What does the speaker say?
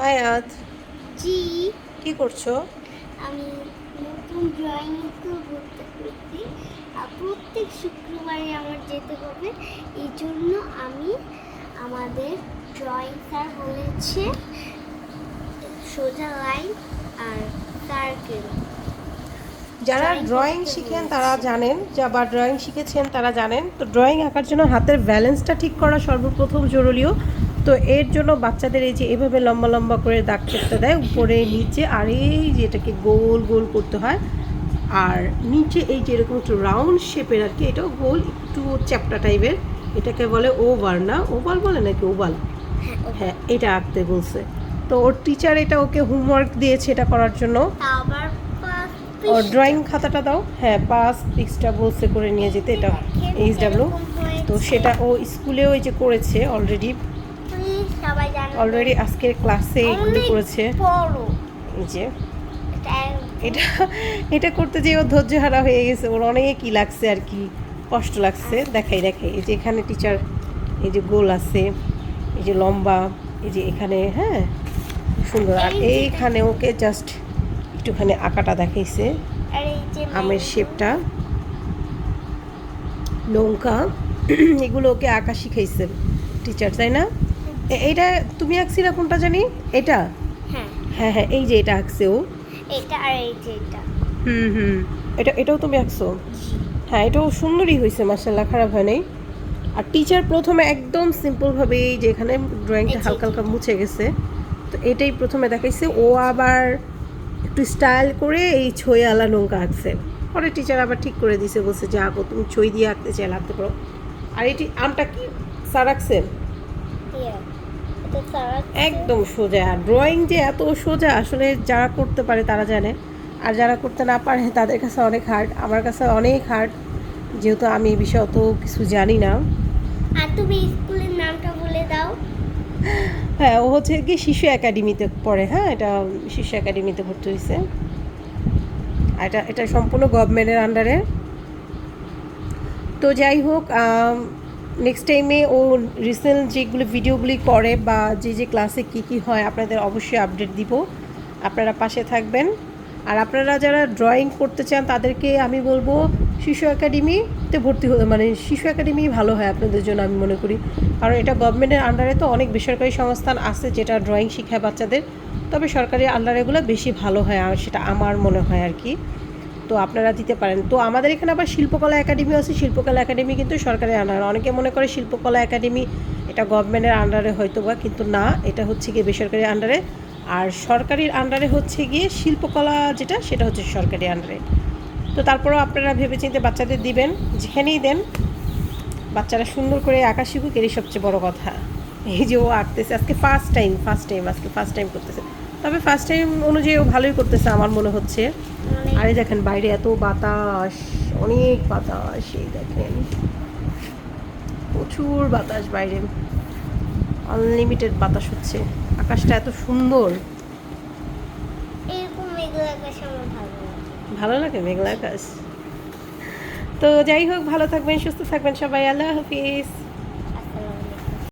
আয়াত, জি। কি করছো? আমি নতুন ড্রয়িং স্কুল ভর্তি করছি। প্রত্যেক শুক্রবারে আমার যেতে হবে, এই জন্য আমি আমাদের ড্রয়িং স্যার বলেছে সোজা লাইন আর সার্কেল যারা ড্রয়িং ড্রয়িং করতে শিখেন তারা বলেছে। জানেন, বা ড্রয়িং শিখেছেন তারা জানেন, তো ড্রয়িং আঁকার জন্য হাতের ব্যালেন্সটা ঠিক করা সর্বপ্রথম জরুরিও। তো এর জন্য বাচ্চাদের এই যে এভাবে লম্বা লম্বা করে দাগ করতে দেয় উপরে নিচে, আর এই যে এটাকে গোল গোল করতে হয়, আর নিচে এই যে এরকম একটু রাউন্ড শেপের আর কি, এটাও গোল একটু চ্যাপ্টা টাইপের, এটাকে বলে ওভাল, না ওভাল বলে নাকি ওভাল? হ্যাঁ, এটা আঁকতে বলছে। তো ওর টিচার এটা ওকে হোমওয়ার্ক দিয়েছে এটা করার জন্য। আবার ও ড্রয়িং খাতাটা দাও, হ্যাঁ 5 পিক্সটা বলছে করে নিয়ে যেতে, এটা এইচডাব্লিউ। তো সেটা ও স্কুলেও এই যে করেছে অলরেডি, সবাই জানে অলরেডি আজকের ক্লাসে এগুলো করেছে। বড় এই যে এটা এটা করতে যে ও ধৈর্যহারা হয়ে গেছে, ওর অনেকই লাগছে আর কি, কষ্ট লাগছে। দেখাই দেখাই, এই যে এখানে টিচার এই যে গোল আছে, এই যে লম্বা, এই যে এখানে, হ্যাঁ সুন্দর। আর এইখানে ওকে জাস্ট একটুখানি আঁকাটা দেখাইছে, আর এই যে আমের শেপটা, নৌকা, এগুলো ওকে আঁকা শিখাইছে টিচার, তাই না? এইটা তুমি আঁকছিলা কোনটা জানি? এটা, হ্যাঁ হ্যাঁ হ্যাঁ, এই যে এটা আঁকছে ও। এটা আর এই যে এটা হুম, এটাও তুমি আঁকছো? হ্যাঁ, এটাও সুন্দরই হয়েছে মাশাআল্লাহ, খারাপ হয় নাই। আর টিচার প্রথমে একদম সিম্পলভাবে এই যে এখানে ড্রয়িংটা হালকা হালকা মুছে গেছে, তো এটাই প্রথমে দেখাইছে। ও আবার একটু স্টাইল করে এই ছই আলা নৌকা আঁকছে, পরে টিচার আবার ঠিক করে দিছে, বলছে যে আঁকো, তুমি ছই দিয়ে আঁকতে চাইলে আঁকতে পারো। আর এটি আমটা কি স্যার আঁকছে? এটা সারা একদম সোজা। ড্রয়িং যে এত সোজা আসলে যারা করতে পারে তারা জানে, আর যারা করতে না পারে তাদের কাছে অনেক হার্ড, আমার কাছে অনেক হার্ড, যেহেতু আমি এই বিষয়ে অত কিছু জানি না। আর তুমি স্কুলের নামটা বলে দাও। হ্যাঁ, ও হচ্ছে কি শিশু একাডেমিতে পড়ে, হ্যাঁ এটা শিশু একাডেমিতে ভর্তি হয়েছে। আর এটা এটা সম্পূর্ণ গভর্নমেন্টের আন্ডারে। তো যাই হোক, নেক্সট টাইমে ও রিসেন্ট যেগুলো ভিডিওগুলি করে বা যে যে ক্লাসে কী কী হয় আপনাদের অবশ্যই আপডেট দিব, আপনারা পাশে থাকবেন। আর আপনারা যারা ড্রয়িং করতে চান তাদেরকে আমি বলবো শিশু একাডেমিতে ভর্তি হতে, মানে শিশু একাডেমি ভালো হয় আপনাদের জন্য আমি মনে করি, কারণ এটা গভর্নমেন্টের আন্ডারে। তো অনেক বেসরকারি সংস্থান আছে যেটা ড্রয়িং শেখায় বাচ্চাদের, তবে সরকারি আন্ডারেগুলো বেশি ভালো হয়, আর সেটা আমার মনে হয় আর কি। তো আপনারা দিতে পারেন। তো আমাদের এখানে আবার শিল্পকলা একাডেমি আছে, শিল্পকলা একাডেমি কিন্তু সরকারের আন্ডারে। অনেকে মনে করে শিল্পকলা একাডেমি এটা গভর্নমেন্টের আন্ডারে হয়তো বা, কিন্তু না, এটা হচ্ছে গিয়ে বেসরকারি আন্ডারে। আর সরকারির আন্ডারে হচ্ছে গিয়ে শিল্পকলা, যেটা সেটা হচ্ছে সরকারি আন্ডারে। তো তারপরেও আপনারা ভেবেচিন্তে বাচ্চাদের দিবেন, যেখানেই দেন বাচ্চারা সুন্দর করে আঁকা শিখুক, এরই সবচেয়ে বড় কথা। এই যে ও আঁকতেছে আজকে ফার্স্ট টাইম করতেছে, তবে ফার্স্ট টাইম অনুযায়ী ও ভালোই করতেছে আমার মনে হচ্ছে। আরে দেখেন বাইরে এত বাতাস, অনেক বাতাস, এই দেখেন প্রচুর বাতাস বাইরে, আনলিমিটেড বাতাস হচ্ছে, আকাশটা এত সুন্দর। এরকম মেঘলা আকাশ আমার ভালো লাগে। ভালো লাগে মেঘলা আকাশ। তো যাই হোক, ভালো থাকবেন, সুস্থ থাকবেন সবাই, আল্লাহ হাফিজ।